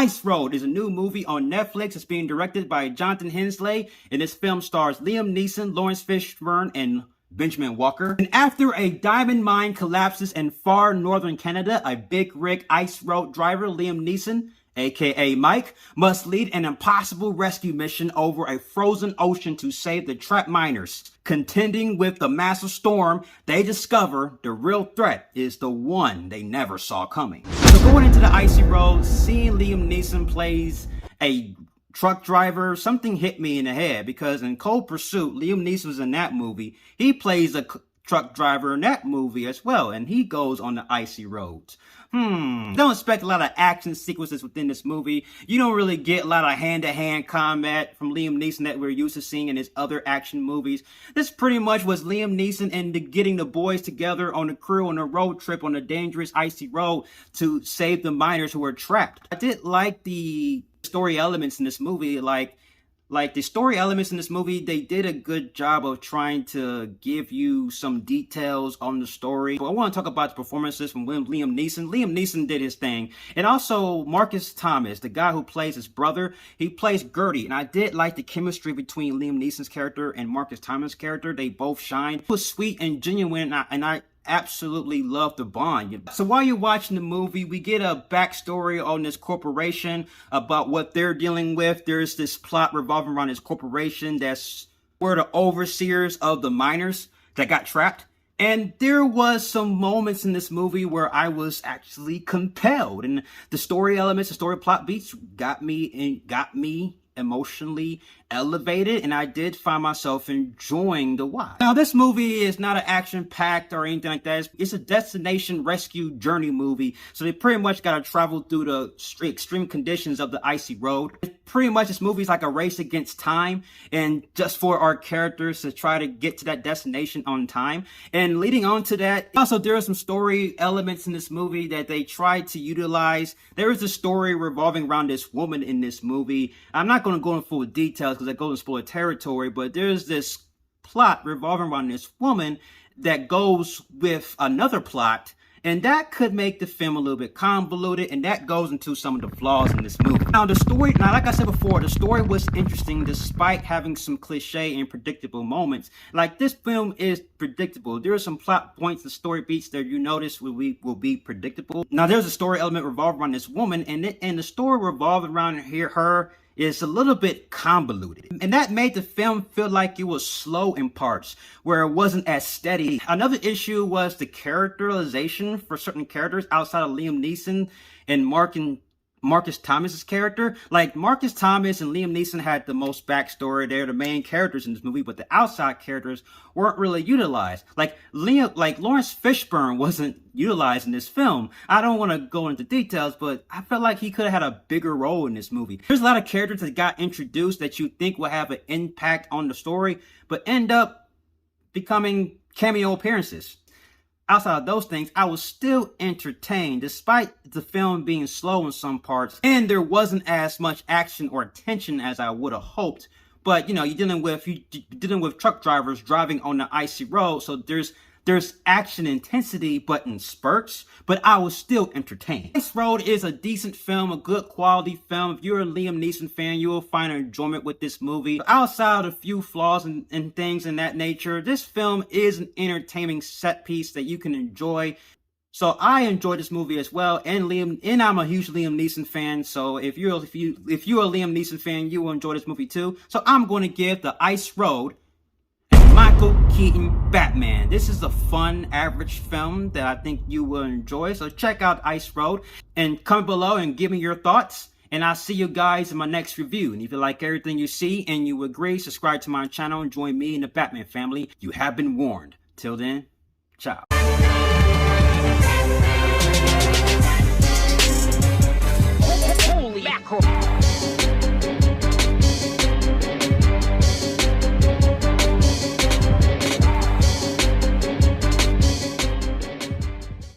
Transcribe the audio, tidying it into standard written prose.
Ice Road is a new movie on Netflix. It's being directed by Jonathan Hensley, and this film stars Liam Neeson, Lawrence Fishburne, and Benjamin Walker. And after a diamond mine collapses in far northern Canada, a big rig ice road driver, Liam Neeson, aka Mike, must lead an impossible rescue mission over a frozen ocean to save the trapped miners. Contending with the massive storm, they discover the real threat is the one they never saw coming. So going into the icy road, seeing Liam Neeson plays a truck driver, something hit me in the head, because in Cold Pursuit, Liam Neeson was in that movie. He plays a truck driver in that movie as well, and he goes on the icy roads. Don't expect a lot of action sequences within this movie. You don't really get a lot of hand-to-hand combat from Liam Neeson that we're used to seeing in his other action movies. This pretty much was Liam Neeson and getting the boys together on the crew on a road trip on a dangerous icy road to save the miners who were trapped. I did like the story elements in this movie, like the story elements in this movie, they did a good job of trying to give you some details on the story. But I want to talk about the performances from Liam Neeson. Liam Neeson did his thing. And also Marcus Thomas, the guy who plays his brother, he plays Gertie. And I did like the chemistry between Liam Neeson's character and Marcus Thomas' character. They both shine. It was sweet and genuine, and I absolutely love the bond. So while you're watching the movie, we get a backstory on this corporation about what they're dealing with. There's this plot revolving around this corporation that's where the overseers of the miners that got trapped. And there was some moments in this movie where I was actually compelled, and the story elements, the story plot beats got me emotionally elevated, and I did find myself enjoying the watch. Now, this movie is not an action-packed or anything like that. It's a destination rescue journey movie, so they pretty much got to travel through the extreme conditions of the icy road. Pretty much this movie is like a race against time, and just for our characters to try to get to that destination on time. And leading on to that, also there are some story elements in this movie that they tried to utilize. There is a story revolving around this woman in this movie. I'm not going to go into full details because that goes in spoiler territory, but there's this plot revolving around this woman that goes with another plot, and that could make the film a little bit convoluted, and that goes into some of the flaws in this movie. Now, like I said before, the story was interesting despite having some cliche and predictable moments. Like, this film is predictable. There are some plot points and story beats that you notice will be predictable. Now, there's a story element revolving around this woman, and the story revolving around her is a little bit convoluted. And that made the film feel like it was slow in parts, where it wasn't as steady. Another issue was the characterization for certain characters outside of Liam Neeson and Marcus Thomas's character. Like, Marcus Thomas and Liam Neeson had the most backstory. They're the main characters in this movie, but the outside characters weren't really utilized. Like Lawrence Fishburne wasn't utilized in this film. I don't want to go into details, but I felt like he could have had a bigger role in this movie. There's a lot of characters that got introduced that you think will have an impact on the story, but end up becoming cameo appearances. Outside of those things, I was still entertained despite the film being slow in some parts, and there wasn't as much action or tension as I would have hoped. But you're dealing with truck drivers driving on the icy road, so there's action intensity, but in spurts. But I was still entertained. Ice Road is a decent film, a good quality film. If you're a Liam Neeson fan, you will find enjoyment with this movie. Outside of a few flaws and things in that nature, this film is an entertaining set piece that you can enjoy. So I enjoyed this movie as well, and I'm a huge Liam Neeson fan. So if you're a Liam Neeson fan, you will enjoy this movie too. So I'm going to give the Ice Road Michael Keaton Batman. This is a fun, average film that I think you will enjoy. So check out Ice Road and comment below and give me your thoughts. And I'll see you guys in my next review. And if you like everything you see and you agree, subscribe to my channel and join me in the Batman family. You have been warned. Till then, ciao.